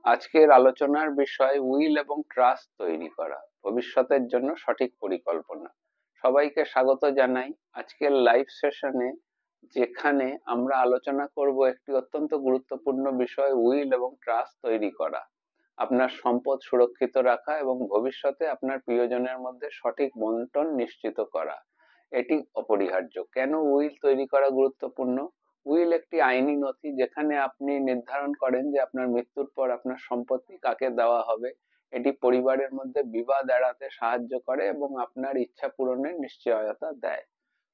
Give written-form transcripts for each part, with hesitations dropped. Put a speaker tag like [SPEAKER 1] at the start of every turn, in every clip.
[SPEAKER 1] আজকের আলোচনার বিষয় উইল এবং ট্রাস্ট তৈরি করা, ভবিষ্যতের জন্য সঠিক পরিকল্পনা। সবাইকে স্বাগত জানাই আজকের লাইভ সেশনে, যেখানে আমরা আলোচনা করব একটি অত্যন্ত গুরুত্বপূর্ণ বিষয়, উইল এবং ট্রাস্ট তৈরি করা। আপনার সম্পদ সুরক্ষিত রাখা এবং ভবিষ্যতে আপনার প্রিয়জনের মধ্যে সঠিক বন্টন নিশ্চিত করা, এটি অপরিহার্য। কেন উইল তৈরি করা গুরুত্বপূর্ণ? উইল একটি আইনি নথি যেখানে আপনি নির্ধারণ করেন যে আপনার মৃত্যুর পর আপনার সম্পত্তি কাকে দেওয়া হবে। এটি পরিবারের মধ্যে বিবাদ এড়াতে সাহায্য করে এবং আপনার ইচ্ছা পূরণের নিশ্চয়তা দেয়।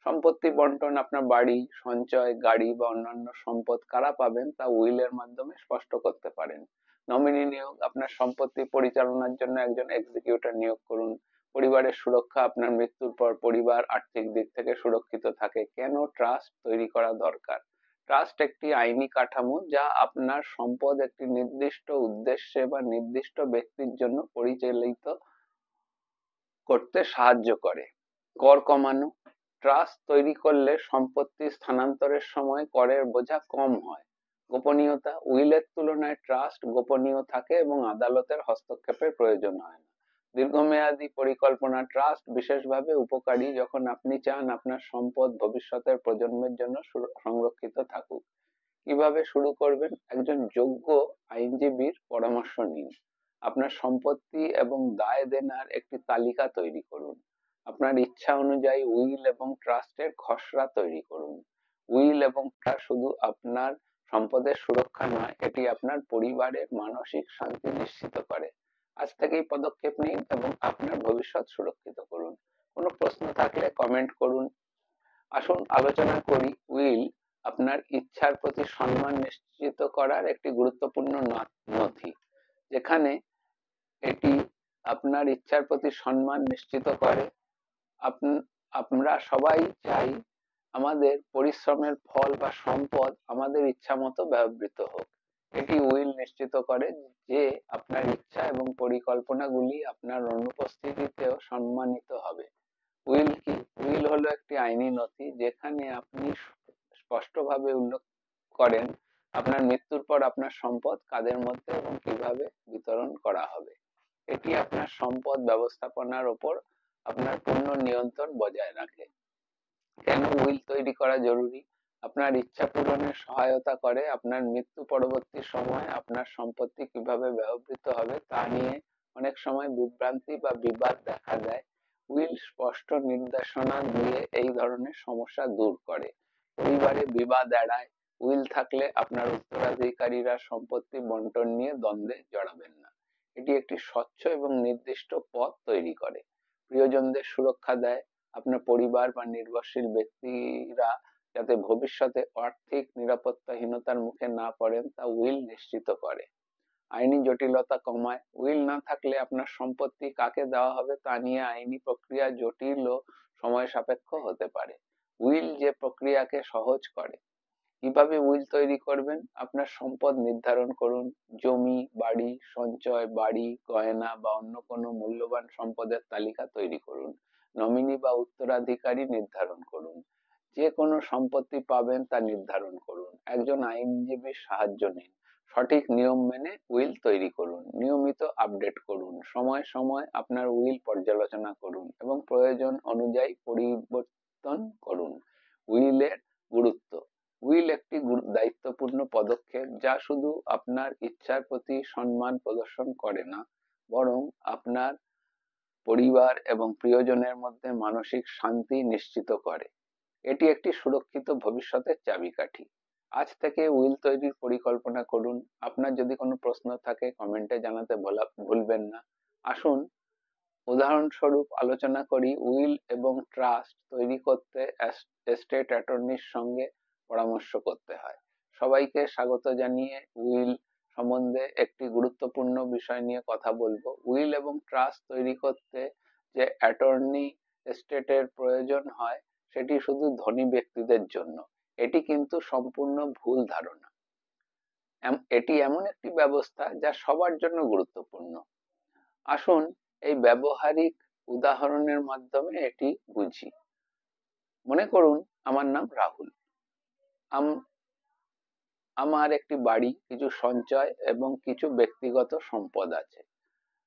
[SPEAKER 1] সম্পত্তি বন্টন, আপনার বাড়ি, সঞ্চয়, গাড়ি বা অন্যান্য সম্পদ কারা পাবেন তা উইলের মাধ্যমে স্পষ্ট করতে পারেন। নমিনি নিয়োগ, আপনার সম্পত্তি পরিচালনার জন্য একজন এক্সিকিউটর নিয়োগ করুন। পরিবারের সুরক্ষা, আপনার মৃত্যুর পর পরিবার আর্থিক দিক থেকে সুরক্ষিত থাকে। কেন ট্রাস্ট তৈরি করা দরকার? ট্রাস্ট একটি আইনি কাঠামো যা আপনার সম্পদ একটি নির্দিষ্ট উদ্দেশ্যে বা নির্দিষ্ট ব্যক্তির জন্য পরিচালিত করতে সাহায্য করে। কর কমানো, ট্রাস্ট তৈরি করলে সম্পত্তি স্থানান্তরের সময় করের বোঝা কম হয়। গোপনীয়তা, উইলের তুলনায় ট্রাস্ট গোপনীয় থাকে এবং আদালতের হস্তক্ষেপের প্রয়োজন হয় না। দীর্ঘমেয়াদী পরিকল্পনা, ট্রাস্ট বিশেষভাবে উপকারী যখন আপনি চান আপনার সম্পদ ভবিষ্যতের প্রজন্মের জন্য সংরক্ষিত থাকুক। কিভাবে শুরু করবেন? একজন যোগ্য আইনজীবীর পরামর্শ নিন। আপনার সম্পত্তি এবং দায় দেনার একটি তালিকা তৈরি করুন। আপনার ইচ্ছা অনুযায়ী উইল এবং ট্রাস্টের খসড়া তৈরি করুন। উইল এবং ট্রাস্ট শুধু আপনার সম্পদের সুরক্ষা নয়, এটি আপনার পরিবারের মানসিক শান্তি নিশ্চিত করে। আজ থেকেই পদক্ষেপ নিন এবং আপনার ভবিষ্যৎ সুরক্ষিত করুন। কোনো প্রশ্ন থাকলে কমেন্ট করুন। আসুন আলোচনা করি উইল আপনার ইচ্ছার প্রতি সম্মান নিশ্চিত করার একটি গুরুত্বপূর্ণ নথি, যেখানে এটি আপনার ইচ্ছার প্রতি সম্মান নিশ্চিত করে। আমরা সবাই চাই আমাদের পরিশ্রমের ফল বা সম্পদ আমাদের ইচ্ছা মতো ব্যবহৃত হোক। এটি উইল নিশ্চিত করে যে আপনার ইচ্ছা এবং পরিকল্পনাগুলি আপনার অনুপস্থিতিতেও সম্মানিত হবে। উইল কি? উইল হলো একটি আইনি নথি যেখানে আপনি স্পষ্টভাবে উল্লেখ করেন আপনার মৃত্যুর পর আপনার সম্পদ কাদের মধ্যে এবং কিভাবে বিতরণ করা হবে। এটি আপনার সম্পদ ব্যবস্থাপনার উপর আপনার পূর্ণ নিয়ন্ত্রণ বজায় রাখে। কেন উইল তৈরি করা জরুরি? আপনার ইচ্ছা পূরণে সহায়তা করে। আপনার মৃত্যু পরবর্তী সময়ে আপনার সম্পত্তি কিভাবে ব্যবহৃত হবে তা নিয়ে অনেক সময় বিভ্রান্তি বা বিবাদ দেখা দেয়। উইল স্পষ্ট নির্দেশনা দিয়ে এই ধরনের সমস্যা দূর করে। পরিবারে বিবাদ এড়ায়। উইল থাকলে আপনার উত্তরাধিকারীরা সম্পত্তি বন্টন নিয়ে দ্বন্দ্বে জড়াবেন না। এটি একটি স্বচ্ছ এবং নির্দিষ্ট পথ তৈরি করে। প্রিয়জনদের সুরক্ষা দেয়। আপনার পরিবার বা নির্ভরশীল ব্যক্তিরা যাতে ভবিষ্যতে আর্থিক নিরাপত্তাহীনতার মুখে না পড়েন তা উইল নিশ্চিত করে। আইনি জটিলতা কমায়। উইল না থাকলে আপনার সম্পত্তি কাকে দেওয়া হবে তা নিয়ে আইনি প্রক্রিয়া জটিল ও সময় সাপেক্ষ হতে পারে। উইল যে প্রক্রিয়াকে সহজ করে। কিভাবে উইল তৈরি করবেন? আপনার সম্পদ নির্ধারণ করুন। জমি, বাড়ি, সঞ্চয়, বাড়ি, গয়না বা অন্য কোনো মূল্যবান সম্পদের তালিকা তৈরি করুন। নমিনি বা উত্তরাধিকারী নির্ধারণ করুন। যে কোনো সম্পত্তি পাবেন তা নির্ধারণ করুন। একজন আইনজীবীর সাহায্য নিন। সঠিক নিয়ম মেনে উইল তৈরি করুন। নিয়মিত আপডেট করুন। সময় সময় আপনার উইল পর্যালোচনা করুন এবং প্রয়োজন অনুযায়ী পরিবর্তন করুন। উইলের গুরুত্ব। উইল একটি দায়িত্বপূর্ণ পদক্ষেপ যা শুধু আপনার ইচ্ছার প্রতি সম্মান প্রদর্শন করে না, বরং আপনার পরিবার এবং প্রিয়জনের মধ্যে মানসিক শান্তি নিশ্চিত করে। এটি একটি সুরক্ষিত ভবিষ্যতের চাবিকাঠি। আজ থেকে উইল তৈরির পরিকল্পনা করুন। আপনার যদি কোনো প্রশ্ন থাকে কমেন্টে জানাতে ভুলবেন না। আসুন উদাহরণস্বরূপ আলোচনা করি। উইল এবং ট্রাস্ট তৈরি করতে এস্টেট অ্যাটর্নির সঙ্গে পরামর্শ করতে হয়। সবাইকে স্বাগত জানিয়ে উইল সম্বন্ধে একটি গুরুত্বপূর্ণ বিষয় নিয়ে কথা বলবো। উইল এবং ট্রাস্ট তৈরি করতে যে অ্যাটর্নি এস্টেটের প্রয়োজন হয় সেটি শুধু ধনী ব্যক্তিদের জন্য। এটি কিন্তু সম্পূর্ণ ভুল ধারণা। এটি এমন একটি ব্যবস্থা যা সবার জন্য গুরুত্বপূর্ণ। আসুন এই ব্যবহারিক উদাহরণের মাধ্যমে এটি বুঝি। মনে করুন আমার নাম রাহুল। আমার একটি বাড়ি, কিছু সঞ্চয় এবং কিছু ব্যক্তিগত সম্পদ আছে।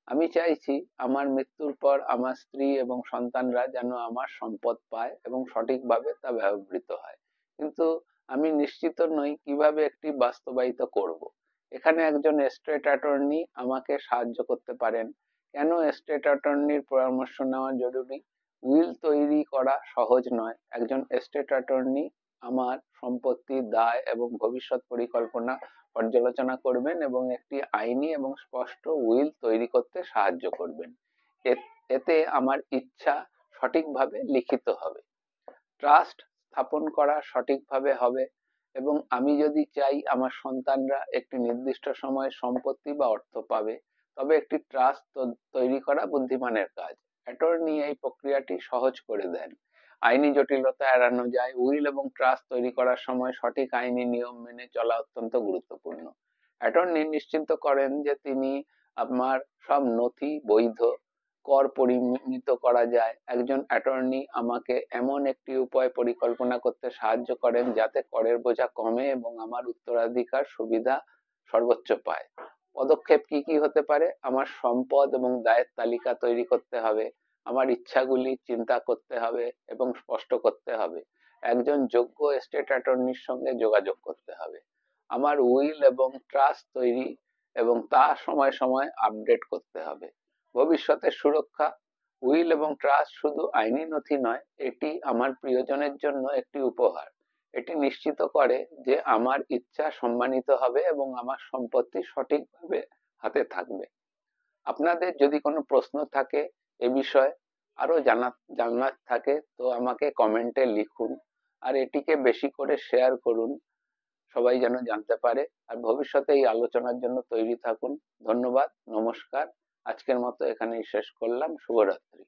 [SPEAKER 1] আমি চাইছি আমার মৃত্যুর পর আমার স্ত্রী এবং সন্তানরা যেন আমার সম্পদ পায় এবং সঠিকভাবে তা ব্যবহৃত হয়। কিন্তু আমি নিশ্চিত নই কিভাবে একটি বাস্তবায়িত করব। এখানে একজন এস্টেট অ্যাটর্নি আমাকে সাহায্য করতে পারেন। কেন এস্টেট অ্যাটর্নির পরামর্শ নেওয়া জরুরি? উইল তৈরি করা সহজ নয়। একজন এস্টেট অ্যাটর্নি আমার সম্পত্তি, দায় এবং ভবিষ্যৎ পরিকল্পনা পর্যালোচনা করবেন এবং একটি আইনি এবং স্পষ্ট উইল তৈরি করতে সাহায্য করবেন। এতে আমার ইচ্ছা সঠিকভাবে লিখিত হবে, ট্রাস্ট স্থাপন করা সঠিকভাবে হবে এবং আমি যদি চাই আমার সন্তানরা একটি নির্দিষ্ট সময়ে সম্পত্তি বা অর্থ পাবে, তবে একটি ট্রাস্ট তৈরি করা বুদ্ধিমানের কাজ। অ্যাটর্নি এই প্রক্রিয়াটি সহজ করে দেন। আইনি জটিলতা এড়ানো যায়। উইল এবং ট্রাস্ট তৈরি করার সময় সঠিক আইনি নিয়ম মেনে চলা অত্যন্ত গুরুত্বপূর্ণ। অ্যাটর্নি নিশ্চিত করেন যে তিনি আমার সব নথি বৈধ, কর পরিমিত করা যায়। একজন অ্যাটর্নি আমাকে এমন একটি উপায় পরিকল্পনা করতে সাহায্য করেন যাতে করের বোঝা কমে এবং আমার উত্তরাধিকার সুবিধা সর্বোচ্চ পায়। পদক্ষেপ কি কি হতে পারে? আমার সম্পদ এবং দায়ের তালিকা তৈরি করতে হবে। আমার ইচ্ছাগুলি চিন্তা করতে হবে এবং স্পষ্ট করতে হবে। একজন যোগ্য এস্টেট অ্যাটর্নির সঙ্গে যোগাযোগ করতে হবে। আমার উইল এবং ট্রাস্ট তৈরি এবং তা সময় সময় আপডেট করতে হবে। ভবিষ্যতের সুরক্ষা। উইল এবং ট্রাস্ট শুধু আইনি নথি নয়, এটি আমার প্রিয়জনের জন্য একটি উপহার। এটি নিশ্চিত করে যে আমার ইচ্ছা সম্মানিত হবে এবং আমার সম্পত্তি সঠিকভাবে হাতে থাকবে। আপনাদের যদি কোনো প্রশ্ন থাকে এ বিষয়ে, আরো জানার থাকে, তো আমাকে কমেন্টে লিখুন। আর এটিকে বেশি করে শেয়ার করুন, সবাই যেন জানতে পারে। আর ভবিষ্যতে এই আলোচনার জন্য তৈরি থাকুন। ধন্যবাদ, নমস্কার। আজকের মতো এখানেই শেষ করলাম। শুভরাত্রি।